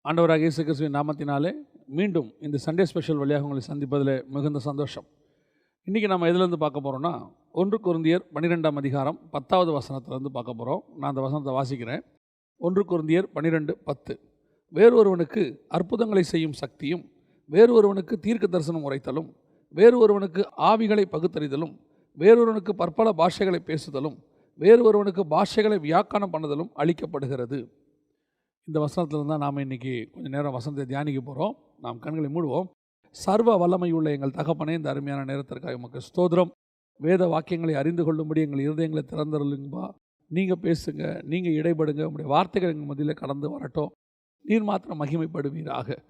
ஆண்டவராக இயேசு கிறிஸ்துவின் நாமத்தினாலே மீண்டும் இந்த சண்டே ஸ்பெஷல் வழியாக உங்களை சந்திப்பதில் மிகுந்த சந்தோஷம். இன்றைக்கி நம்ம எதுலேருந்து பார்க்க போகிறோம்னா 1 கொரிந்தியர் 12ஆம் அதிகாரம் 10வது வசனத்திலேருந்து பார்க்க போகிறோம். நான் அந்த வசனத்தை வாசிக்கிறேன். 1 கொரிந்தியர் 12:10. வேறு ஒருவனுக்கு அற்புதங்களை செய்யும் சக்தியும், வேறு ஒருவனுக்கு தீர்க்க தரிசனம் உரைத்தலும், வேறு ஒருவனுக்கு ஆவிகளை பகுத்தறிதலும், வேறொருவனுக்கு பற்பல பாஷைகளை பேசுதலும், வேறு ஒருவனுக்கு பாஷைகளை வியாக்கானம் பண்ணுதலும் அளிக்கப்படுகிறது. இந்த வசனத்தில் தான் நாம் இன்றைக்கி கொஞ்சம் நேரம் வசனத்தை தியானிக்க போகிறோம். நாம் கண்களை மூடுவோம். சர்வ வல்லமை உள்ள எங்கள் தகப்பனே, இந்த அருமையான நேரத்திற்காக உமக்கு ஸ்தோத்திரம். வேத வாக்கியங்களை அறிந்து கொள்ளும்படி எங்கள் இருதயங்களை திறந்தருளுங்கப்பா. நீங்கள் பேசுங்க, நீங்கள் இடைப்படுங்க. உங்களுடைய வார்த்தைகள் எங்கள் மத்தியில் கடந்து வரட்டும். நீர் மாத்திரம் மகிமைப்படுவீராக.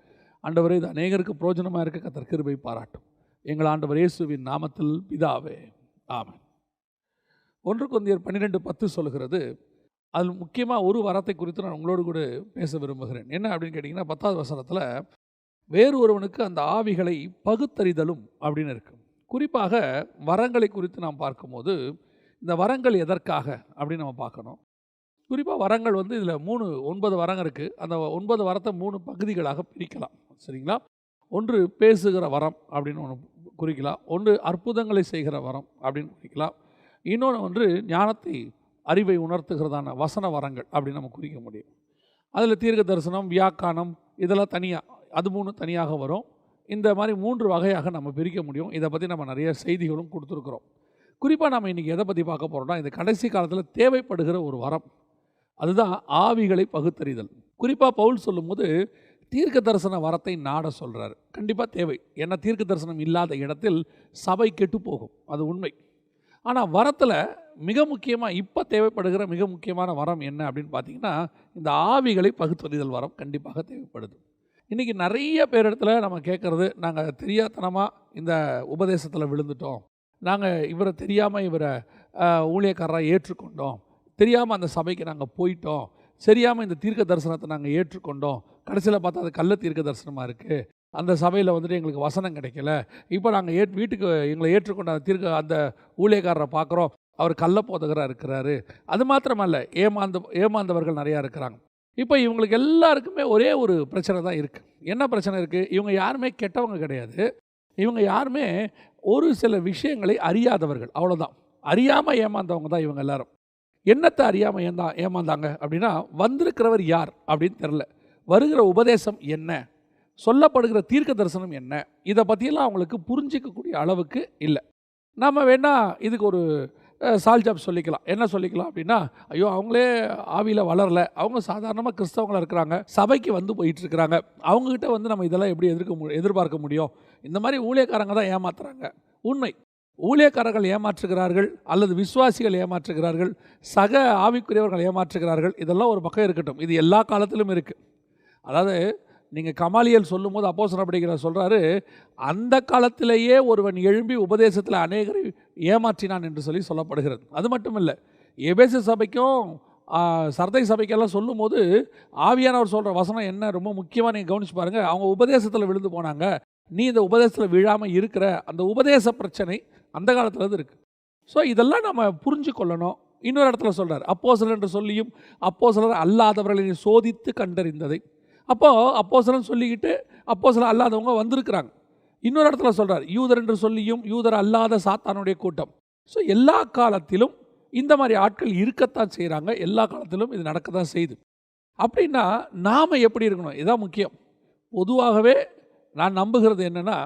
ஆண்டவரே, இது அநேகருக்கு பிரயோஜனமாக இருக்க கர்த்தர் கிருபை பாராட்டும். எங்கள் ஆண்டவர் இயேசுவின் நாமத்தில் பிதாவே, ஆமென். 1 கொரிந்தியர் 12:10 சொல்கிறது. அதில் முக்கியமாக ஒரு வரத்தை குறித்து நான் உங்களோடு கூட பேச விரும்புகிறேன். என்ன அப்படின்னு கேட்டிங்கன்னா, 10வது வசனத்தில் வேறு ஒருவனுக்கு அந்த ஆவிகளை பகுத்தறிதலும் அப்படின்னு இருக்குது. குறிப்பாக வரங்களை குறித்து நாம் பார்க்கும்போது, இந்த வரங்கள் எதற்காக அப்படின்னு நம்ம பார்க்கணும். குறிப்பாக வரங்கள் இதில் 9 வரங்கள் இருக்குது. அந்த 9 வரத்தை 3 பகுதிகளாக பிரிக்கலாம். சரிங்களா? ஒன்று பேசுகிற வரம் அப்படின்னு ஒன்று குறிக்கலாம். ஒன்று அற்புதங்களை செய்கிற வரம் அப்படின்னு குறிக்கலாம். இன்னொன்று ஞானத்தை அறிவை உணர்த்துகிறதான வசன வரங்கள் அப்படின்னு நம்ம குறிக்க முடியும். அதில் தீர்க்க தரிசனம், வியாக்கானம் இதெல்லாம் தனியாக, அது 3 தனியாக வரும். இந்த மாதிரி 3 வகையாக நம்ம பிரிக்க முடியும். இதை பற்றி நம்ம நிறைய செய்திகளும் கொடுத்துருக்குறோம். குறிப்பாக நம்ம இன்றைக்கி எதை பற்றி பார்க்க போகிறோம்னா, இந்த கடைசி காலத்தில் தேவைப்படுகிற ஒரு வரம், அதுதான் ஆவிகளை பகுத்தறிதல். குறிப்பாக பவுல் சொல்லும்போது தீர்க்க தரிசன வரத்தை நாட சொல்கிறார். கண்டிப்பாக தேவை. ஏன்னா தீர்க்க தரிசனம் இல்லாத இடத்தில் சபை கெட்டு போகும், அது உண்மை. ஆனால் வரத்தில் மிக முக்கியமாக இப்போ தேவைப்படுகிற மிக முக்கியமான வரம் என்ன அப்படின்னு பார்த்தீங்கன்னா, இந்த ஆவிகளை பகுத்தறிதல் வரம் கண்டிப்பாக தேவைப்படுது. இன்றைக்கி நிறைய பேர் இடத்துல நம்ம கேட்குறது, நாங்கள் தெரியாதனமாக இந்த உபதேசத்தில் விழுந்துட்டோம், நாங்கள் இவரை தெரியாமல் இவரை ஊழியக்காரராக ஏற்றுக்கொண்டோம், தெரியாமல் அந்த சபைக்கு நாங்கள் போயிட்டோம், சரியாமல் இந்த தீர்க்க தரிசனத்தை நாங்கள் ஏற்றுக்கொண்டோம், கடைசியில் பார்த்தா அது கள்ள தீர்க்க தரிசனமாக இருக்குது, அந்த சபையில் எங்களுக்கு வசனம் கிடைக்கல, இப்போ நாங்கள் வீட்டுக்கு எங்களை ஏற்றுக்கொண்ட அந்த ஊழியக்காரரை பார்க்குறோம், அவர் கள்ள போதகராக இருக்கிறாரு. அது மாத்திரமல்ல, ஏமாந்தவர்கள் நிறையா இருக்கிறாங்க. இப்போ இவங்களுக்கு எல்லாருக்குமே ஒரே ஒரு பிரச்சனை தான் இருக்குது. என்ன பிரச்சனை இருக்குது? இவங்க யாருமே கெட்டவங்க கிடையாது. இவங்க யாருமே ஒரு சில விஷயங்களை அறியாதவர்கள், அவ்வளோதான். அறியாமல் ஏமாந்தவங்க தான் இவங்க எல்லாரும். என்னத்தை அறியாமல் ஏமாந்தாங்க அப்படின்னா, வந்திருக்கிறவர் யார் அப்படின்னு தெரில, வருகிற உபதேசம் என்ன, சொல்லப்படுகிற தீர்க்க தரிசனம் என்ன, இதை பற்றியெல்லாம் அவங்களுக்கு புரிஞ்சிக்கக்கூடிய அளவுக்கு இல்லை. நம்ம வேணால் இதுக்கு ஒரு சால்ஜாப் சொல்லிக்கலாம். என்ன சொல்லிக்கலாம் அப்படின்னா, ஐயோ அவங்களே ஆவியில் வளரல, அவங்க சாதாரணமாக கிறிஸ்தவங்களாக இருக்கிறாங்க, சபைக்கு போயிட்டுருக்கிறாங்க, அவங்ககிட்ட நம்ம இதெல்லாம் எப்படி எதிர்பார்க்க முடியும்? இந்த மாதிரி ஊழியக்காரங்க தான் ஏமாத்துறாங்க. உண்மை, ஊழியக்காரர்கள் ஏமாற்றுகிறார்கள், அல்லது விசுவாசிகள் ஏமாற்றுகிறார்கள், சக ஆவிக்குரியவர்கள் ஏமாற்றுகிறார்கள். இதெல்லாம் ஒரு பக்கம் இருக்கட்டும், இது எல்லா காலத்திலும் இருக்குது. அதாவது நீங்கள் கமாலியல் சொல்லும்போது அப்போஸ்தலர் நடவடிக்கையில் சொல்கிறாரு, அந்த காலத்திலேயே ஒருவன் எழும்பி உபதேசத்தில் அநேகரை ஏமாற்றினான் என்று சொல்லப்படுகிறது. அது மட்டும் இல்லை, எபேசு சபைக்கும் சர்தை சபைக்கெல்லாம் சொல்லும்போது ஆவியானவர் சொல்கிற வசனம் என்ன ரொம்ப முக்கியமாக நீங்கள் கவனிச்சு பாருங்கள். அவங்க உபதேசத்தில் விழுந்து போனாங்க, நீ இந்த உபதேசத்தில் விழாமல் இருக்கிற அந்த உபதேச பிரச்சனை அந்த காலத்துலேருந்து இருக்குது. ஸோ இதெல்லாம் நம்ம புரிஞ்சு கொள்ளணும். இன்னொரு இடத்துல சொல்கிறார், அப்போஸ்தலர் என்று சொல்லியும் அப்போஸ்தலர் அல்லாதவர்களை சோதித்து கண்டறிந்ததை. அப்போது அப்போஸ்தலன் சொல்லிக்கிட்டு அப்போஸ்தலர் அல்லாதவங்க வந்திருக்கிறாங்க. இன்னொரு இடத்துல சொல்கிறார், யூதர் என்று சொல்லியும் யூதர் அல்லாத சாத்தானுடைய கூட்டம். ஸோ எல்லா காலத்திலும் இந்த மாதிரி ஆட்கள் இருக்கத்தான் செய்கிறாங்க, எல்லா காலத்திலும் இது நடக்க தான் செய்யுது. அப்படின்னா நாம் எப்படி இருக்கணும்? இதுதான் முக்கியம். பொதுவாகவே நான் நம்புகிறது என்னென்னா,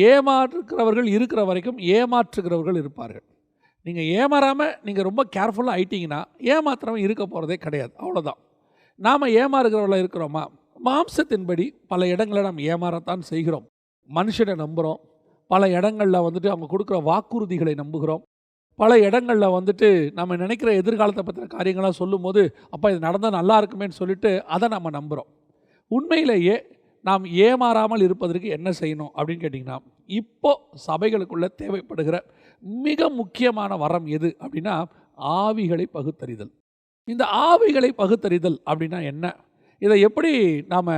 ஏமாற்றுக்கிறவர்கள் இருக்கிற வரைக்கும் ஏமாற்றுகிறவர்கள் இருப்பார்கள். நீங்கள் ஏமாறாமல் நீங்கள் ரொம்ப கேர்ஃபுல்லாக ஆயிட்டீங்கன்னா ஏமாத்துறவன் இருக்க போகிறதே கிடையாது, அவ்வளோதான். நாம் ஏமாறுகிறவர்களாக இருக்கிறோமா? மாம்சத்தின்படி பல இடங்களில் நாம் ஏமாறத்தான் செய்கிறோம். மனுஷனை நம்புகிறோம், பல இடங்களில் அவங்க கொடுக்குற வாக்குறுதிகளை நம்புகிறோம், பல இடங்களில் நம்ம நினைக்கிற எதிர்காலத்தை பற்றின காரியங்களாக சொல்லும் போது, அப்போ இது நடந்தால் நல்லா இருக்குமேன்னு சொல்லிட்டு அதை நம்ம நம்புகிறோம். உண்மையிலேயே நாம் ஏமாறாமல் இருப்பதற்கு என்ன செய்யணும் அப்படின்னு கேட்டிங்கன்னா, இப்போ சபைகளுக்குள்ளே தேவைப்படுகிற மிக முக்கியமான வரம் எது அப்படின்னா, ஆவிகளை பகுத்தறிதல். இந்த ஆவிகளை பகுத்தறிதல் அப்படின்னா என்ன, இதை எப்படி நாம்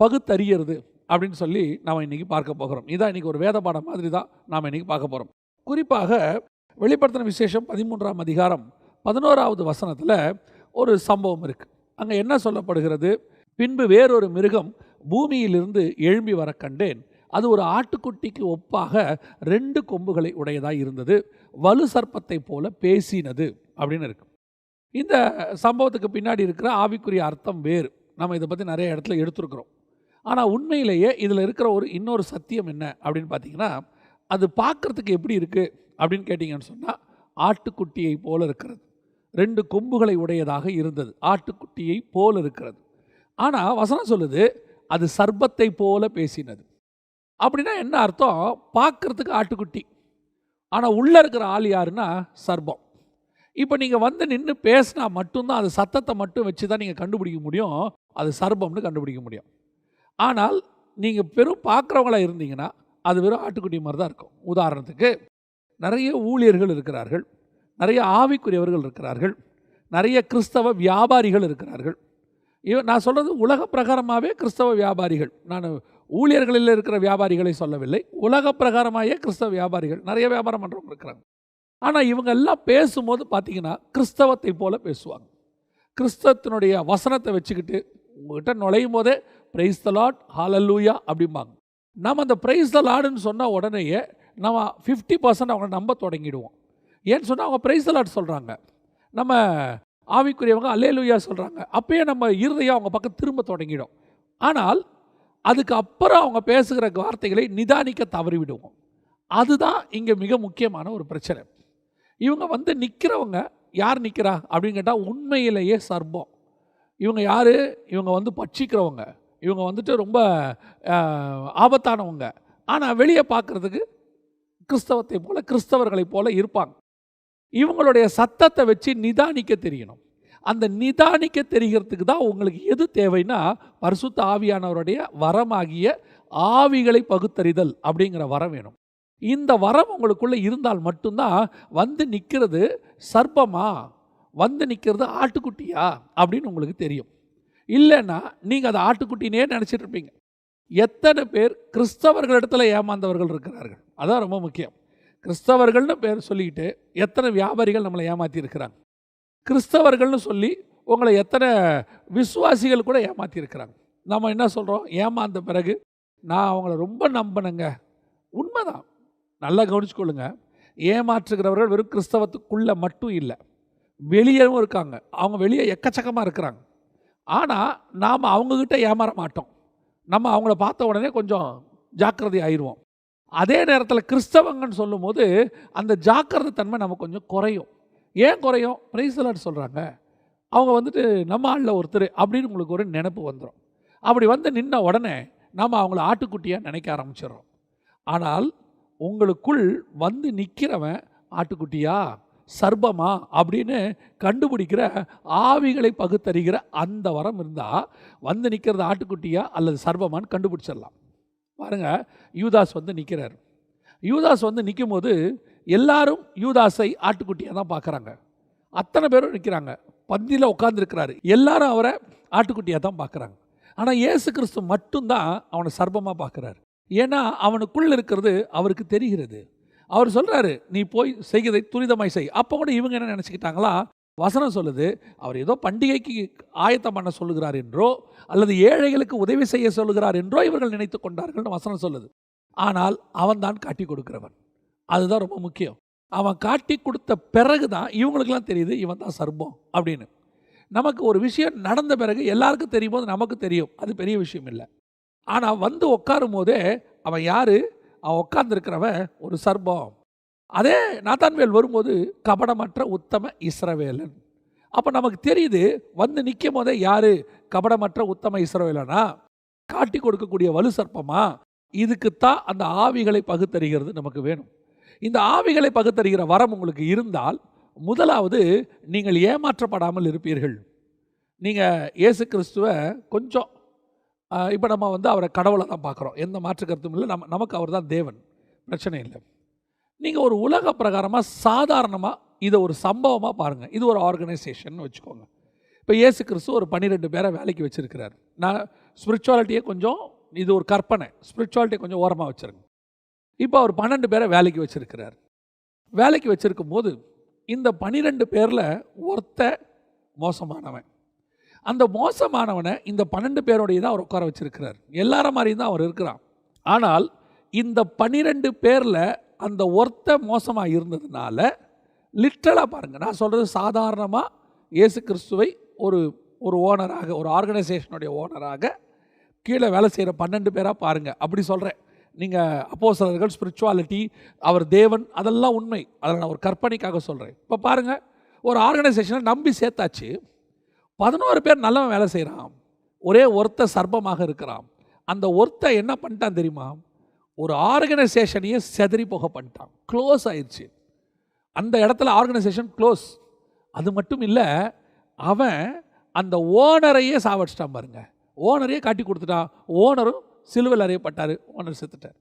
பகுத்தறியறது அப்படின்னு சொல்லி நாம் இன்றைக்கி பார்க்க போகிறோம். இதான் இன்றைக்கி ஒரு வேத பாடம் மாதிரி தான் நாம் இன்றைக்கி பார்க்க போகிறோம். குறிப்பாக வெளிப்படுத்தின விசேஷம் 13ஆம் அதிகாரம் 11வது வசனத்தில் ஒரு சம்பவம் இருக்குது. அங்கே என்ன சொல்லப்படுகிறது? பின்பு வேறொரு மிருகம் பூமியிலிருந்து எழும்பி வர கண்டேன். அது ஒரு ஆட்டுக்குட்டிக்கு ஒப்பாக 2 கொம்புகளை உடையதாக இருந்தது, வலு சர்ப்பத்தை போல பேசினது அப்படின்னு இருக்கு. இந்த சம்பவத்துக்கு பின்னாடி இருக்கிற ஆவிக்குரிய அர்த்தம் வேறு. நம்ம இதை பற்றி நிறைய இடத்துல எடுத்துருக்குறோம். ஆனால் உண்மையிலேயே இதில் இருக்கிற இன்னொரு சத்தியம் என்ன அப்படின்னு பார்த்தீங்கன்னா, அது பார்க்குறதுக்கு எப்படி இருக்குது அப்படின்னு கேட்டிங்கன்னு சொன்னால், ஆட்டுக்குட்டியை போல இருக்கிறது. 2 கொம்புகளை உடையதாக இருந்தது, ஆட்டுக்குட்டியை போல இருக்கிறது. ஆனால் வசனம் சொல்லுது அது சர்ப்பத்தை போல பேசினது. அப்படின்னா என்ன அர்த்தம்? பார்க்குறதுக்கு ஆட்டுக்குட்டி, ஆனால் உள்ளே இருக்கிற ஆள் யாருன்னா சர்ப்பம். இப்போ நீங்கள் வந்து நின்று பேசினா மட்டும்தான், அது சத்தத்தை மட்டும் வச்சு தான் நீங்கள் கண்டுபிடிக்க முடியும், அது சர்ப்பம்னு கண்டுபிடிக்க முடியும். ஆனால் நீங்கள் பெரும் பார்க்குறவங்களாக இருந்தீங்கன்னா அது வெறும் ஆட்டுக்குட்டி மாதிரி தான் இருக்கும். உதாரணத்துக்கு நிறைய ஊழியர்கள் இருக்கிறார்கள், நிறைய ஆவிக்குரியவர்கள் இருக்கிறார்கள், நிறைய கிறிஸ்தவ வியாபாரிகள் இருக்கிறார்கள். நான் சொல்கிறது உலக பிரகாரமாகவே கிறிஸ்தவ வியாபாரிகள், நான் ஊழியர்களில் இருக்கிற வியாபாரிகளை சொல்லவில்லை, உலக பிரகாரமாகவே கிறிஸ்தவ வியாபாரிகள் நிறைய வியாபாரம் பண்ணுறவங்க இருக்கிறாங்க. ஆனால் இவங்க எல்லாம் பேசும்போது பார்த்தீங்கன்னா கிறிஸ்தவத்தை போல பேசுவாங்க. கிறிஸ்தவத்தினுடைய வசனத்தை வச்சுக்கிட்டு உங்கள்கிட்ட நுழையும் போதே பிரைஸ் த லார்ட், ஹல்லேலூயா அப்படிம்பாங்க. நம்ம அந்த பிரைஸ் த லார்டுன்னு சொன்ன உடனேயே நம்ம 50% அவங்க நம்ப தொடங்கிடுவோம். ஏன்னு சொன்னால் அவங்க பிரைஸ் த லார்ட் சொல்கிறாங்க, நம்ம ஆவிக்குரியவங்க அல்லேலூயா சொல்கிறாங்க. அப்பயே நம்ம இருதயம் அவங்க பக்கம் திரும்ப தொடங்கிடும். ஆனால் அதுக்கு அப்புறம் அவங்க பேசுகிற வார்த்தைகளை நிதானிக்க தவறிவிடுவோம். அதுதான் இங்கே மிக முக்கியமான ஒரு பிரச்சனை. இவங்க வந்து நிற்கிறவங்க யார் நிற்கிறா அப்படின்னு கேட்டால் உண்மையிலேயே சர்ப்பம். இவங்க யார்? இவங்க வந்து பட்சிக்கிறவங்க, இவங்க வந்துட்டு ரொம்ப ஆபத்தானவங்க. ஆனால் வெளியே பார்க்குறதுக்கு கிறிஸ்தவத்தை போல, கிறிஸ்தவர்களை போல இருப்பாங்க. இவங்களுடைய சத்தத்தை வச்சு நிதானிக்க தெரியணும். அந்த நிதானிக்க தெரிகிறதுக்கு தான் உங்களுக்கு எது தேவைன்னா, பரிசுத்த ஆவியானவருடைய வரமாகிய ஆவிகளை பகுத்தறிதல் அப்படிங்கிற வரம் வேணும். இந்த வரம் உங்களுக்குள்ளே இருந்தால் மட்டும்தான் வந்து நிற்கிறது சர்ப்பமா, வந்து நிற்கிறது ஆட்டுக்குட்டியா அப்படின்னு உங்களுக்கு தெரியும். இல்லைன்னா நீங்கள் அதை ஆட்டுக்குட்டினே நினச்சிட்டு இருப்பீங்க. எத்தனை பேர் கிறிஸ்தவர்களிடத்தில் ஏமாந்தவர்கள் இருக்கிறார்கள்? அதான் ரொம்ப முக்கியம். கிறிஸ்தவர்கள்னு பேர் சொல்லிக்கிட்டு எத்தனை வியாபாரிகள் நம்மளை ஏமாற்றி இருக்கிறாங்க. கிறிஸ்தவர்கள்னு சொல்லி உங்களை எத்தனை விசுவாசிகள் கூட ஏமாற்றி இருக்கிறாங்க. நம்ம என்ன சொல்கிறோம்? ஏமாந்த பிறகு நான் அவங்கள ரொம்ப நம்பினேங்க. உண்மைதான், நல்லா கவனிச்சுக்கொள்ளுங்க. ஏமாற்றுகிறவர்கள் வெறும் கிறிஸ்தவத்துக்குள்ளே மட்டும் இல்லை, வெளியேவும் இருக்காங்க. அவங்க வெளியே எக்கச்சக்கமாக இருக்கிறாங்க. ஆனால் நாம் அவங்கக்கிட்ட ஏமாற மாட்டோம். நம்ம அவங்கள பார்த்த உடனே கொஞ்சம் ஜாக்கிரதை ஆயிடுவோம். அதே நேரத்தில் கிறிஸ்தவங்கன்னு சொல்லும் போது அந்த ஜாக்கிரதை தன்மை நம்ம கொஞ்சம் குறையும். ஏன் குறையும்? பிரைஸ் தி லார்ட் சொல்கிறாங்க, அவங்க வந்துட்டு நம்ம ஆளில் ஒருத்தர் அப்படின்னு உங்களுக்கு ஒரு நினைப்பு வந்துடும். அப்படி வந்து நின்ன உடனே நாம் அவங்கள ஆட்டுக்குட்டியாக நினைக்க ஆரம்பிச்சிடறோம். ஆனால் உங்களுக்குள் வந்து நிற்கிறவன் ஆட்டுக்குட்டியா சர்ப்பமா அப்படின்னு கண்டுபிடிக்கிற ஆவிகளை பகுத்தறிகிற அந்த வரம் இருந்தால் வந்து நிற்கிறது ஆட்டுக்குட்டியா அல்லது சர்ப்பமான்னு கண்டுபிடிச்சிடலாம். பாருங்கள், யூதாஸ் வந்து நிற்கிறார். யூதாஸ் வந்து நிற்கும் போது எல்லாரும் யூதாஸை ஆட்டுக்குட்டியாக தான் பார்க்குறாங்க. அத்தனை பேரும் நிற்கிறாங்க, பந்தியில் உட்காந்துருக்கிறாரு, எல்லாரும் அவரை ஆட்டுக்குட்டியாக தான் பார்க்குறாங்க. ஆனால் இயேசு கிறிஸ்து மட்டும்தான் அவனை சர்ப்பமாக பார்க்குறாரு. ஏன்னா அவனுக்குள்ளே இருக்கிறது அவருக்கு தெரிகிறது. அவர் சொல்கிறாரு, நீ போய் செய்கிறதை துரிதமாய் செய். அப்போ கூட இவங்க என்ன நினச்சிக்கிட்டாங்களா? வசனம் சொல்லுது, அவர் ஏதோ பண்டிகைக்கு ஆயத்தம் பண்ண சொல்லுகிறார் என்றோ அல்லது ஏழைகளுக்கு உதவி செய்ய சொல்லுகிறார் என்றோ இவர்கள் நினைத்து கொண்டார்கள்னு வசனம் சொல்லுது. ஆனால் அவன் தான் காட்டி கொடுக்கிறவன். அதுதான் ரொம்ப முக்கியம். அவன் காட்டி கொடுத்த பிறகு தான் இவங்களுக்கெல்லாம் தெரியுது இவன் தான் சர்ப்பம் அப்படின்னு. நமக்கு ஒரு விஷயம் நடந்த பிறகு எல்லாருக்கும் தெரியும் போது நமக்கு தெரியும், அது பெரிய விஷயம் இல்லை. ஆனால் வந்து உட்காரும் போதே அவன் யார்? அவன் உட்கார்ந்துருக்கிறவன் ஒரு சர்ப்பம். அதே நாத்தான்வேல் வரும்போது கபடமற்ற உத்தம இஸ்ரவேலன். அப்போ நமக்கு தெரியுது வந்து நிற்கும் போதே யார் கபடமற்ற உத்தம இஸ்ரவேலனா, காட்டி கொடுக்கக்கூடிய வலு சர்ப்பமா. இதுக்குத்தான் அந்த ஆவிகளை பகுத்தறிகிறது நமக்கு வேணும். இந்த ஆவிகளை பகுத்தறிகிற வரம் உங்களுக்கு இருந்தால் முதலாவது நீங்கள் ஏமாற்றப்படாமல் இருப்பீர்கள். நீங்கள் இயேசு கிறிஸ்துவை கொஞ்சம் இப்போ நம்ம வந்து அவரை கடவுளை தான் பார்க்குறோம், எந்த மாற்று கருத்தும் இல்லை. நமக்கு அவர் தான் தேவன், பிரச்சனை இல்லை. நீங்கள் ஒரு உலக பிரகாரமாக சாதாரணமாக இதை ஒரு சம்பவமாக பாருங்கள். இது ஒரு ஆர்கனைசேஷன் வச்சுக்கோங்க. இப்போ இயேசு கிறிஸ்து ஒரு 12 பேரை வேலைக்கு வச்சுருக்கிறார். நான் ஸ்பிரிச்சுவாலிட்டியை கொஞ்சம், இது ஒரு கற்பனை, ஸ்பிரிச்சுவாலிட்டியை கொஞ்சம் ஓரமாக வச்சுருங்க. இப்போ அவர் 12 பேரை வேலைக்கு வச்சுருக்கிறார். வேலைக்கு வச்சுருக்கும் போது இந்த 12 பேரில் ஒருத்த மோசமானவன். அந்த மோசமானவனை இந்த 12 பேரோடைய தான் அவர் உட்கார வச்சிருக்கிறார். எல்லார மாதிரியும் தான் அவர் இருக்கிறான். ஆனால் இந்த 12 பேரில் அந்த ஒருத்த மோசமாக இருந்ததுனால லிட்ரலாக பாருங்கள், நான் சொல்கிறது சாதாரணமாக இயேசு கிறிஸ்துவை ஒரு ஓனராக, ஒரு ஆர்கனைசேஷனுடைய ஓனராக கீழே வேலை செய்கிற 12 பேராக பாருங்கள். அப்படி சொல்கிறேன். நீங்கள் அப்போஸ்தலர்கள், ஸ்பிரிச்சுவாலிட்டி, அவர் தேவன், அதெல்லாம் உண்மை. அதில் நான் ஒரு கற்பனைக்காக சொல்கிறேன். இப்போ பாருங்கள், ஒரு ஆர்கனைசேஷனை நம்பி சேர்த்தாச்சு. 11 பேர் நல்லவன் வேலை செய்கிறான், ஒரே ஒருத்த சர்ப்பமாக இருக்கிறான். அந்த ஒருத்த என்ன பண்ணிட்டான் தெரியுமா? ஒரு ஆர்கனைசேஷனையே செதறி போக பண்ணிட்டான். க்ளோஸ் ஆயிடுச்சு. அந்த இடத்துல ஆர்கனைசேஷன் க்ளோஸ். அது மட்டும் இல்லை, அவன் அந்த ஓனரையே சாவடிச்சிட்டான் பாருங்க. ஓனரையே காட்டி கொடுத்துட்டான். ஓனரும் சிலுவையில் அறையப்பட்டார், ஓனர் செத்துட்டார்.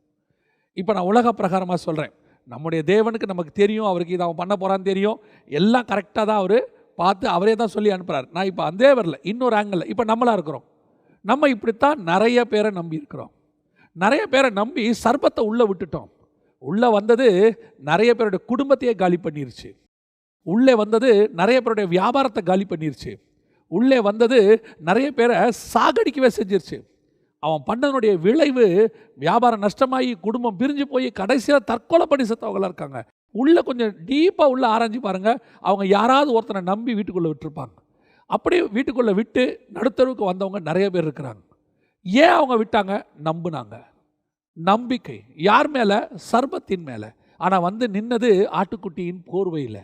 இப்போ நான் உலக பிரகாரமாக சொல்கிறேன். நம்முடைய தேவனுக்கு நமக்கு தெரியும், அவருக்கு இதை அவன் பண்ண போகிறான்னு தெரியும். எல்லாம் கரெக்டாக தான் அவர் பார்த்து அவரே தான் சொல்லி அனுப்புகிறார். நான் இப்போ அந்த வரல, இன்னொரு ஆங்கிளில் இப்போ நம்மளாக இருக்கிறோம். நம்ம இப்படித்தான் நிறைய பேரை நம்பி இருக்கிறோம். நிறைய பேரை நம்பி சர்பத்தை உள்ளே விட்டுட்டோம். உள்ளே வந்தது நிறைய பேருடைய குடும்பத்தையே காலி பண்ணிருச்சு. உள்ளே வந்தது நிறைய பேருடைய வியாபாரத்தை காலி பண்ணிருச்சு. உள்ளே வந்தது நிறைய பேரை சாகடிக்கவே செஞ்சிருச்சு. அவன் பண்ணதனுடைய விளைவு வியாபாரம் நஷ்டமாகி குடும்பம் பிரிஞ்சு போய் கடைசியாக தற்கொலை பண்ணி செத்தவங்களாக இருக்காங்க. உள்ளே கொஞ்சம் டீப்பாக உள்ளே ஆராய்ச்சி பாருங்கள். அவங்க யாராவது ஒருத்தனை நம்பி வீட்டுக்குள்ளே விட்டுருப்பாங்க. அப்படியே வீட்டுக்குள்ளே விட்டு நடுத்தருவுக்கு வந்தவங்க நிறைய பேர் இருக்கிறாங்க. ஏன் அவங்க விட்டாங்க? நம்பினாங்க. நம்பிக்கை யார் மேலே? சர்பத்தின் மேலே. ஆனால் வந்து நின்னது ஆட்டுக்குட்டியின் போர்வையில்.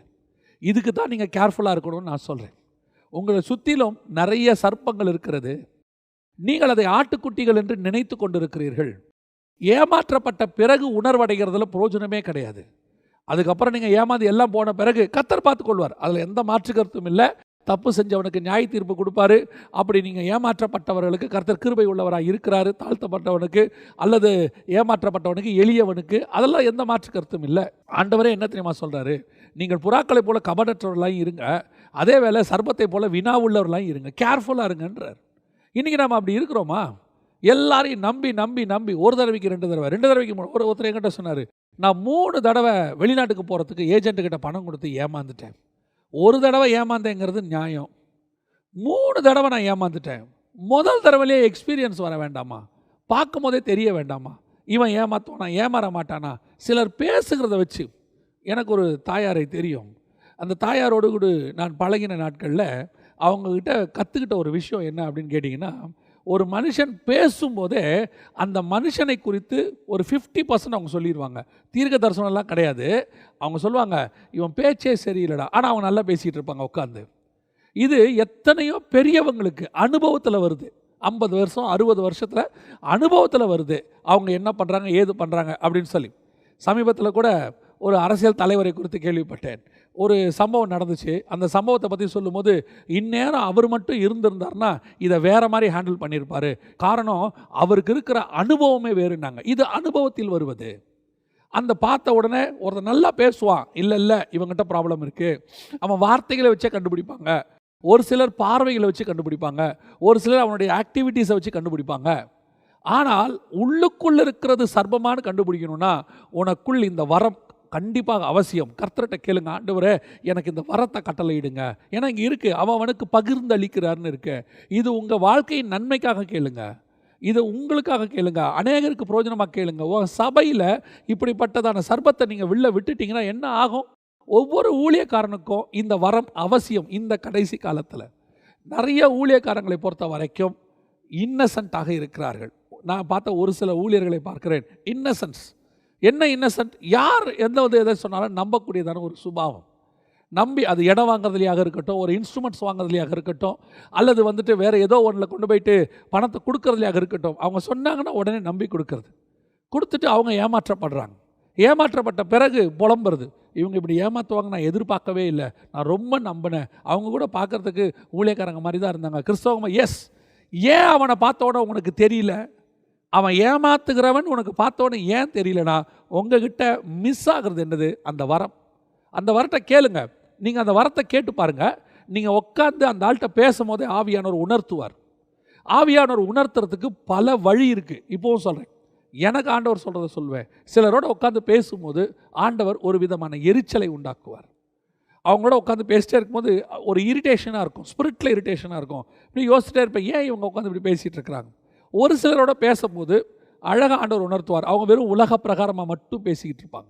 இதுக்கு தான் நீங்கள் கேர்ஃபுல்லாக இருக்கணும்னு நான் சொல்கிறேன். உங்களை சுற்றிலும் நிறைய சர்ப்பங்கள் இருக்கிறது. நீங்கள் அதை ஆட்டுக்குட்டிகள் என்று நினைத்து கொண்டிருக்கிறீர்கள். ஏமாற்றப்பட்ட பிறகு உணர்வடைகிறதுல பிரயோஜனமே கிடையாது. அதுக்கப்புறம் நீங்கள் ஏமாந்து எல்லாம் போன பிறகு கர்த்தர் பார்த்து கொள்வார். அதில் எந்த மாற்று கருத்தும் இல்லை. தப்பு செஞ்சவனுக்கு நியாய தீர்ப்பு கொடுப்பாரு. அப்படி நீங்கள் ஏமாற்றப்பட்டவர்களுக்கு கர்த்தர் கிருபை உள்ளவராக இருக்கிறாரு. தாழ்த்தப்பட்டவனுக்கு அல்லது ஏமாற்றப்பட்டவனுக்கு, எளியவனுக்கு, அதெல்லாம் எந்த மாற்று கருத்தும் இல்லை. ஆண்டவரே என்ன தெரியுமா சொல்கிறாரு? நீங்கள் புறாக்களை போல கபடற்றவர்களாயும் இருங்க, அதே வேளை சர்பத்தை போல வினா உள்ளவர்களாயும் இருங்க, கேர்ஃபுல்லாக இருங்கன்றார். இன்றைக்கி நம்ம அப்படி இருக்கிறோமா? எல்லாரையும் நம்பி நம்பி நம்பி ஒரு தடவைக்கு 2 தடவை 2 தடவைக்கு ஒருத்தர் என்கிட்ட சொன்னார், நான் 3 தடவை வெளிநாட்டுக்கு போகிறதுக்கு ஏஜென்ட்டுக்கிட்ட பணம் கொடுத்து ஏமாந்துட்டேன். ஒரு தடவை ஏமாந்தேங்கிறது நியாயம், 3 தடவை நான் ஏமாந்துட்டேன். முதல் தடவையிலே எக்ஸ்பீரியன்ஸ் வர வேண்டாமா? பார்க்கும் போதே தெரிய வேண்டாமா இவன் ஏமாத்துவானா ஏமாற மாட்டானா? சிலர் பேசுகிறத வச்சு, எனக்கு ஒரு தாயாரை தெரியும். அந்த தாயாரோடு கூட நான் பழகின நாட்களில் அவங்கக்கிட்ட கற்றுக்கிட்ட ஒரு விஷயம் என்ன அப்படின்னு கேட்டிங்கன்னா, ஒரு மனுஷன் பேசும்போதே அந்த மனுஷனை குறித்து ஒரு 50% அவங்க சொல்லிடுவாங்க. தீர்க்க தரிசனம்லாம் கிடையாது. அவங்க சொல்லுவாங்க, இவன் பேச்சே சரியில்லைடா, ஆனால் அவங்க நல்லா பேசிகிட்டு இருப்பாங்க உட்காந்து. இது எத்தனையோ பெரியவங்களுக்கு அனுபவத்தில் வருது. 50 வருஷம் 60 வருஷத்தில் அனுபவத்தில் வருது. அவங்க என்ன பண்ணுறாங்க, ஏது பண்ணுறாங்க அப்படின்னு சொல்லி. சமீபத்தில் கூட ஒரு அரசியல் தலைவரை குறித்து கேள்விப்பட்டேன். ஒரு சம்பவம் நடந்துச்சு. அந்த சம்பவத்தை பற்றி சொல்லும்போது, இந்நேரம் அவர் மட்டும் இருந்திருந்தார்னா இதை வேறு மாதிரி ஹேண்டில் பண்ணியிருப்பார். காரணம், அவருக்கு இருக்கிற அனுபவமே வேறுனாங்க. இது அனுபவத்தில் வருவது. அந்த பார்த்த உடனே ஒருத்தர் நல்லா பேசுவான், இல்லை இவங்ககிட்ட ப்ராப்ளம் இருக்குது. அவன் வார்த்தைகளை வச்சே கண்டுபிடிப்பாங்க. ஒரு சிலர் பார்வைகளை வச்சு கண்டுபிடிப்பாங்க. ஒரு சிலர் அவனுடைய ஆக்டிவிட்டீஸை வச்சு கண்டுபிடிப்பாங்க. ஆனால் உள்ளுக்குள் இருக்கிறது சர்ப்பமானு கண்டுபிடிக்கணும்னா உனக்குள் இந்த வரம் கண்டிப்பாக அவசியம். கர்த்தர்கிட்ட கேளுங்க, ஆண்டவரே எனக்கு இந்த வரத்தை கட்டளையிடுங்க. ஏன்னா இங்கே இருக்குது, அவனுக்கு பகிர்ந்து அளிக்கிறார்னு இருக்கு. இது உங்கள் வாழ்க்கையின் நன்மைக்காக கேளுங்க, இது உங்களுக்காக கேளுங்க, அநேகருக்கு பிரயோஜனமாக கேளுங்க. சபையில் இப்படிப்பட்டதான சர்ப்பத்தை நீங்கள் விட்டுட்டீங்கன்னா என்ன ஆகும்? ஒவ்வொரு ஊழியக்காரனுக்கும் இந்த வரம் அவசியம். இந்த கடைசி காலத்தில் நிறைய ஊழியக்காரங்களை பொறுத்த வரைக்கும் இன்னசென்ட்டாக இருக்கிறார்கள். நான் பார்த்த ஒரு சில ஊழியர்களை பார்க்கிறேன். இன்னசென்ஸ் என்ன? இன்னசென்ட் யார் எந்த எதை சொன்னாலும் நம்பக்கூடியதான ஒரு சுபாவம். நம்பி அது இடம் வாங்குறதுலையாக இருக்கட்டும், ஒரு இன்ஸ்ட்ருமெண்ட்ஸ் வாங்குறதுலையாக இருக்கட்டும், அல்லது வேறு ஏதோ ஒன்றில் கொண்டு போயிட்டு பணத்தை கொடுக்கறதுலையாக இருக்கட்டும், அவங்க சொன்னாங்கன்னா உடனே நம்பி கொடுத்துட்டு அவங்க ஏமாற்றப்படுறாங்க. ஏமாற்றப்பட்ட பிறகு புலம்புறது, இவங்க இப்படி ஏமாற்றுவாங்க நான் எதிர்பார்க்கவே இல்லை, நான் ரொம்ப நம்பினேன். அவங்க கூட பார்க்குறதுக்கு ஊழியக்காரங்க மாதிரி தான் இருந்தாங்க, கிறிஸ்தவங்க. எஸ், ஏன் அவனை பார்த்தோட உனக்கு தெரியல? அவன் ஏமாத்துகிறவன் உனக்கு பார்த்தோன்னே ஏன் தெரியலனா, உங்ககிட்ட மிஸ் ஆகிறது என்னது? அந்த வரம். அந்த வரத்தை கேளுங்க. நீங்கள் அந்த வரத்தை கேட்டு பாருங்கள். நீங்கள் உட்காந்து அந்த ஆள்கிட்ட பேசும்போதே ஆவியானவர் உணர்த்துவார். ஆவியானவர் உணர்த்துறதுக்கு பல வழி இருக்குது. இப்போவும் சொல்கிறேன், எனக்கு ஆண்டவர் சொல்கிறத சொல்வேன். சிலரோடு உட்காந்து பேசும்போது ஆண்டவர் ஒரு விதமான எரிச்சலை உண்டாக்குவார். அவங்களோட உட்காந்து பேசிட்டே இருக்கும்போது ஒரு இரிட்டேஷனாக இருக்கும், ஸ்பிரிட்டில் இரிட்டேஷனாக இருக்கும். இப்படி யோசிச்சிட்டே இருப்பேன், ஏன் இவங்க உட்காந்து இப்படி பேசிகிட்டு இருக்கிறாங்க. ஒரு சிலரோட பேசும்போது அழகாக ஆண்டவர் உணர்த்துவார். அவங்க வெறும் உலக பிரகாரமாக மட்டும் பேசிக்கிட்டு இருப்பாங்க.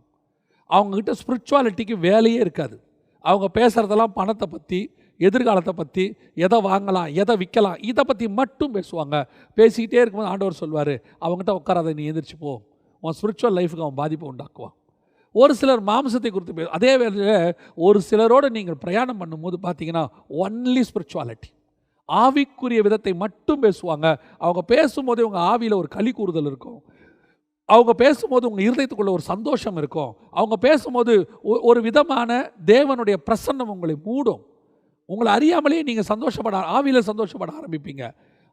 அவங்கக்கிட்ட ஸ்பிரிச்சுவாலிட்டிக்கு வேலையே இருக்காது. அவங்க பேசுகிறதெல்லாம் பணத்தை பற்றி, எதிர்காலத்தை பற்றி, எதை வாங்கலாம், எதை விற்கலாம், இதை பற்றி மட்டும் பேசுவாங்க. பேசிக்கிட்டே இருக்கும்போது ஆண்டவர் சொல்வார், அவங்ககிட்ட உட்காராத, நீ எந்திரிச்சு போ, உன் ஸ்பிரிச்சுவல் லைஃபுக்கு அவன் பாதிப்பை உண்டாக்குவான். ஒரு சிலர் மாம்சத்தை குறித்து அதே வேளையில் ஒரு சிலரோடு நீங்கள் பிரயாணம் பண்ணும்போது பார்த்தீங்கன்னா ஒன்லி ஸ்பிரிச்சுவாலிட்டி, ஆவிக்குரிய விதத்தை மட்டும் பேசுவாங்க. அவங்க பேசும்போது உங்கள் ஆவியில் ஒரு களி கூறுதல் இருக்கும். அவங்க பேசும்போது உங்கள் இருதயத்துக்குள்ள ஒரு சந்தோஷம் இருக்கும். அவங்க பேசும்போது ஒரு விதமான தேவனுடைய பிரசன்னம் உங்களை மூடும். உங்களை அறியாமலே நீங்கள் ஆவியில் சந்தோஷப்பட ஆரம்பிப்பீங்க.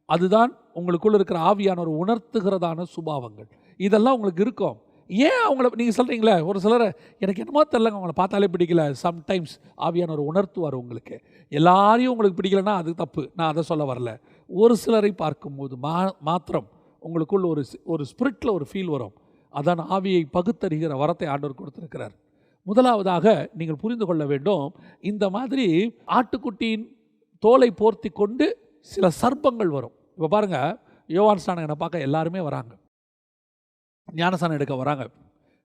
அதுதான் உங்களுக்குள்ள இருக்கிற ஆவியானவர் உணர்த்துகிறதான சுபாவங்கள். இதெல்லாம் உங்களுக்கு இருக்கும். ஏன் அவங்கள நீங்கள் சொல்கிறீங்களே, ஒரு சிலரை எனக்கு என்னமோ தெரிலங்க, அவங்கள பார்த்தாலே பிடிக்கல. சம்டைம்ஸ் ஆவியானவர் உணர்த்துவார் உங்களுக்கு. எல்லாரையும் உங்களுக்கு பிடிக்கலன்னா அது தப்பு, நான் அதை சொல்ல வரல. ஒரு சிலரை பார்க்கும்போது மாத்திரம் உங்களுக்குள்ள ஒரு ஸ்பிரிட்டில் ஒரு ஃபீல் வரும். அதான் ஆவியை பகுத்தறிகிற வரத்தை ஆண்டவர் கொடுத்திருக்கிறார். முதலாவதாக நீங்கள் புரிந்து கொள்ள வேண்டும், இந்த மாதிரி ஆட்டுக்குட்டியின் தோலை போர்த்தி கொண்டு சில சர்ப்பங்கள் வரும். இப்போ பாருங்கள், யோவான் ஸ்நானகனை பார்க்க எல்லாருமே வராங்க, ஞானஸ்நானம் எடுக்க வராங்க,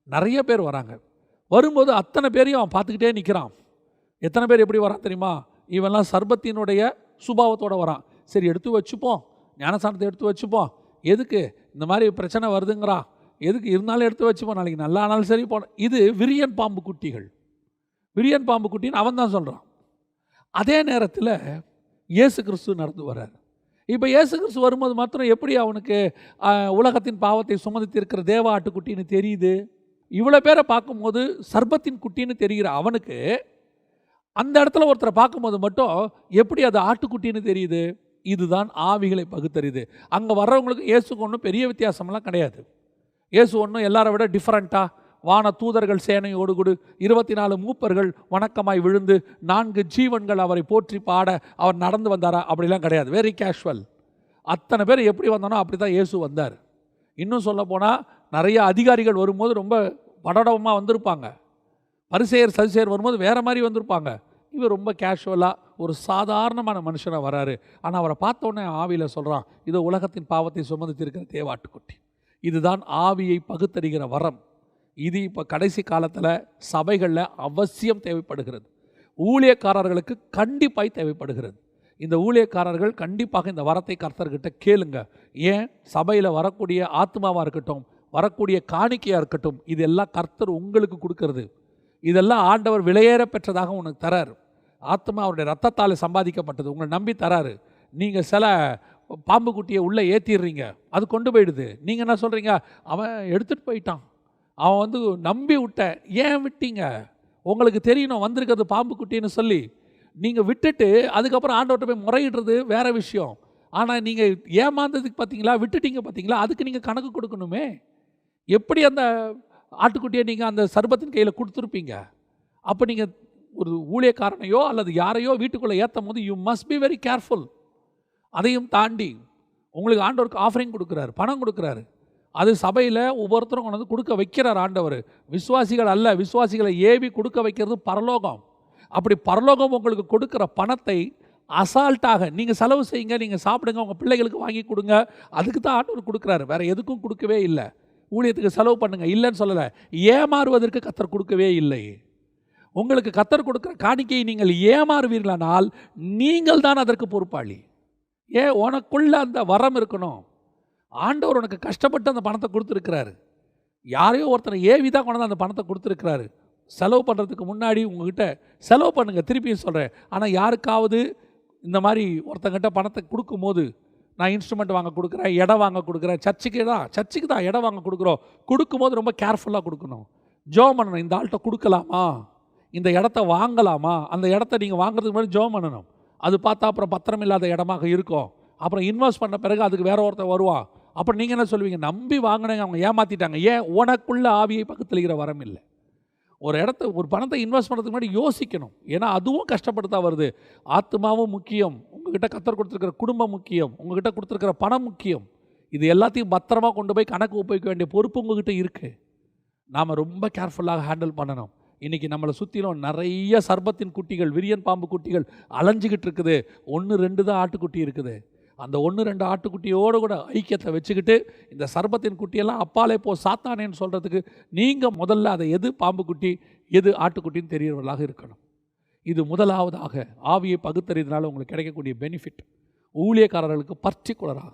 நிறைய பேர் வராங்க. வரும்போது அத்தனை பேரையும் அவன் பார்த்துக்கிட்டே நிற்கிறான். எத்தனை பேர் எப்படி வரான் தெரியுமா? இவெல்லாம் சர்பத்தினுடைய சுபாவத்தோடு வரான். சரி, எடுத்து வச்சுப்போம், ஞானஸ்நானத்தை எடுத்து வச்சுப்போம், எதுக்கு இந்த மாதிரி பிரச்சனை வருதுங்கிறான், எதுக்கு இருந்தாலும் எடுத்து வச்சுப்போம், நாளைக்கு நல்லா ஆனாலும் சரி போன. இது விரியன் பாம்பு குட்டிகள். விரியன் பாம்பு குட்டின்னு அவன் தான் சொல்கிறான். அதே நேரத்தில் இயேசு கிறிஸ்து நடந்து வர்றார். இப்போ இயேசு கிறிஸ்து வரும்போது மாத்திரம் எப்படி அவனுக்கு உலகத்தின் பாவத்தை சுமந்து இருக்கிற தேவ ஆட்டுக்குட்டின்னு தெரியுது? இவ்வளோ பேரை பார்க்கும்போது சர்பத்தின் குட்டின்னு தெரிகிற அவனுக்கு அந்த இடத்துல ஒருத்தரை பார்க்கும்போது மட்டும் எப்படி அது ஆட்டுக்குட்டின்னு தெரியுது? இதுதான் ஆவிகளை பகுத்தறியுது. அங்கே வர்றவங்களுக்கு இயேசுக்கு ஒன்றும் பெரிய வித்தியாசம்லாம் கிடையாது. இயேசு ஒன்றும் எல்லாரை விட டிஃப்ரெண்ட்டாக வான தூதர்கள் சேனையோடு கூட 24 மூப்பர்கள் வணக்கமாய் விழுந்து 4 ஜீவன்கள் அவரை போற்றி பாட அவர் நடந்து வந்தாரா? அப்படிலாம் கிடையாது. Very casual. அத்தனை பேர் எப்படி வந்தானோ அப்படி தான் இயேசு வந்தார். இன்னும் சொல்ல போனால் நிறைய அதிகாரிகள் வரும்போது ரொம்ப படடமாக வந்திருப்பாங்க. பரிசேயர் சதுசேயர் வரும்போது வேறு மாதிரி வந்திருப்பாங்க. இவர் ரொம்ப கேஷுவலாக ஒரு சாதாரணமான மனுஷனாக வராரு. ஆனால் அவரை பார்த்தோன்னே ஆவியில் சொல்கிறான், இதோ உலகத்தின் பாவத்தை சுமந்து இருக்கிற தேவாட்டுக்குட்டி. இதுதான் ஆவியை பகுத்தறிகிற வரம். இது இப்போ கடைசி காலத்தில் சபைகளில் அவசியம் தேவைப்படுகிறது. ஊழியக்காரர்களுக்கு கண்டிப்பாக தேவைப்படுகிறது. இந்த ஊழியக்காரர்கள் கண்டிப்பாக இந்த வரத்தை கர்த்தர்கிட்ட கேளுங்க. ஏன்? சபையில் வரக்கூடிய ஆத்மாவாக இருக்கட்டும், வரக்கூடிய காணிக்கையாக இருக்கட்டும், இதெல்லாம் கர்த்தர் உங்களுக்கு கொடுக்கறது. இதெல்லாம் ஆண்டவர் விலையேற பெற்றதாக உனக்கு தரார். ஆத்மா அவருடைய ரத்தத்தால் சம்பாதிக்கப்பட்டது, உங்களை நம்பி தராரு. நீங்கள் சில பாம்பு குட்டியை உள்ளே ஏற்றிடுறீங்க, அது கொண்டு போயிடுது. நீங்கள் என்ன சொல்கிறீங்க? அவன் எடுத்துகிட்டு போயிட்டான், அவன் நம்பி விட்ட. ஏன் விட்டீங்க? உங்களுக்கு தெரியணும் வந்திருக்கிறது பாம்பு குட்டின்னு சொல்லி. நீங்கள் விட்டுட்டு அதுக்கப்புறம் ஆண்டவர்கிட்ட போய் முறையிடுறது வேறு விஷயம். ஆனால் நீங்கள் ஏமாந்ததுக்கு பார்த்தீங்களா, விட்டுட்டீங்க பார்த்தீங்களா, அதுக்கு நீங்கள் கணக்கு கொடுக்கணுமே. எப்படி அந்த ஆட்டுக்குட்டியை நீங்கள் அந்த சர்பத்தின் கையில் கொடுத்துருப்பீங்க? அப்போ நீங்கள் ஒரு ஊழியக்காரனையோ அல்லது யாரையோ வீட்டுக்குள்ளே ஏற்றும் போது you must be very careful. அதையும் தாண்டி உங்களுக்கு ஆண்டவருக்கு ஆஃபரிங் கொடுக்குறாரு, பணம் கொடுக்குறாரு. அது சபையில் ஒவ்வொருத்தரும் கொண்டு கொடுக்க வைக்கிறார் ஆண்டவர். விசுவாசிகள் அல்ல, விசுவாசிகளை ஏவி கொடுக்க வைக்கிறது பரலோகம். அப்படி பரலோகம் உங்களுக்கு கொடுக்குற பணத்தை அசால்ட்டாக நீங்கள் செலவு செய்யுங்க, நீங்கள் சாப்பிடுங்க, உங்கள் பிள்ளைகளுக்கு வாங்கி கொடுங்க. அதுக்கு தான் ஆண்டவர் கொடுக்குறாரு, வேறு எதுக்கும் கொடுக்கவே இல்லை. ஊழியத்துக்கு செலவு பண்ணுங்கள் இல்லைன்னு சொல்லலை. ஏமாறுவதற்கு கர்த்தர் கொடுக்கவே இல்லை. உங்களுக்கு கர்த்தர் கொடுக்குற காணிக்கையை நீங்கள் ஏமாறுவீர்களானால் நீங்கள் தான் அதற்கு பொறுப்பாளி. ஏன்? உனக்குள்ள அந்த வரம் இருக்கணும். ஆண்டவர் உனக்கு கஷ்டப்பட்டு அந்த பணத்தை கொடுத்துருக்கிறாரு. யாரையோ ஒருத்தனை ஏவி தான் கொண்டு அந்த பணத்தை கொடுத்துருக்கிறாரு. செலவு பண்ணுறதுக்கு முன்னாடி உங்ககிட்ட செலவு பண்ணுங்கள், திருப்பியும் சொல்கிறேன். ஆனால் யாருக்காவது இந்த மாதிரி ஒருத்தங்கிட்ட பணத்தை கொடுக்கும்போது, நான் இன்ஸ்ட்ருமெண்ட் வாங்க கொடுக்குறேன், இடம் வாங்க கொடுக்குறேன், சர்ச்சுக்கு தான் இடம் வாங்க கொடுக்குறோம், கொடுக்கும்போது ரொம்ப கேர்ஃபுல்லாக கொடுக்கணும். ஜெபம் பண்ணணும், இந்த ஆள்கிட்ட கொடுக்கலாமா, இந்த இடத்த வாங்கலாமா. அந்த இடத்த நீங்கள் வாங்குறதுக்கு முன்னாடி ஜெபம் பண்ணணும். அது பார்த்தா அப்புறம் பத்திரம் இல்லாத இடமாக இருக்கும். அப்புறம் இன்வெஸ்ட் பண்ண பிறகு அதுக்கு வேற ஒருத்தர் வருவான். அப்புறம் நீங்கள் என்ன சொல்லுவீங்க? நம்பி வாங்கினேங்க, அவங்க ஏமாற்றிட்டாங்க. ஏன்? உனக்குள்ள ஆவியை பக்கத்துலிக்கிற வரம் இல்லை. ஒரு பணத்தை இன்வெஸ்ட் பண்ணுறதுக்கு முன்னாடி யோசிக்கணும். ஏன்னா அதுவும் கஷ்டப்பட்டு தான் வருது. ஆத்மாவும் முக்கியம், உங்ககிட்ட கர்த்தர் கொடுத்துருக்கிற குடும்பம் முக்கியம், உங்ககிட்ட கொடுத்துருக்கிற பணம் முக்கியம். இது எல்லாத்தையும் பத்திரமாக கொண்டு போய் கணக்கு ஒப்புவிக்க வேண்டிய பொறுப்பு உங்ககிட்ட இருக்குது. நாம் ரொம்ப கேர்ஃபுல்லாக ஹேண்டில் பண்ணணும். இன்றைக்கி நம்மளை சுற்றிலும் நிறைய சர்பத்தின் குட்டிகள், விரியன் பாம்பு குட்டிகள் அலைஞ்சிக்கிட்டு இருக்குது. 1-2 தான் ஆட்டுக்குட்டி இருக்குது. அந்த 1-2 ஆட்டுக்குட்டியோடு கூட ஐக்கியத்தை வச்சுக்கிட்டு இந்த சர்பத்தின் குட்டியெல்லாம் அப்பாலே போ சாத்தானேன்னு சொல்கிறதுக்கு நீங்கள் முதல்ல அதை எது பாம்பு குட்டி எது ஆட்டுக்குட்டின்னு தெரியவர்களாக இருக்கணும். இது முதலாவதாக ஆவியை பகுத்தறியதுனால உங்களுக்கு கிடைக்கக்கூடிய பெனிஃபிட். ஊழியக்காரர்களுக்கு பர்டிகுலராக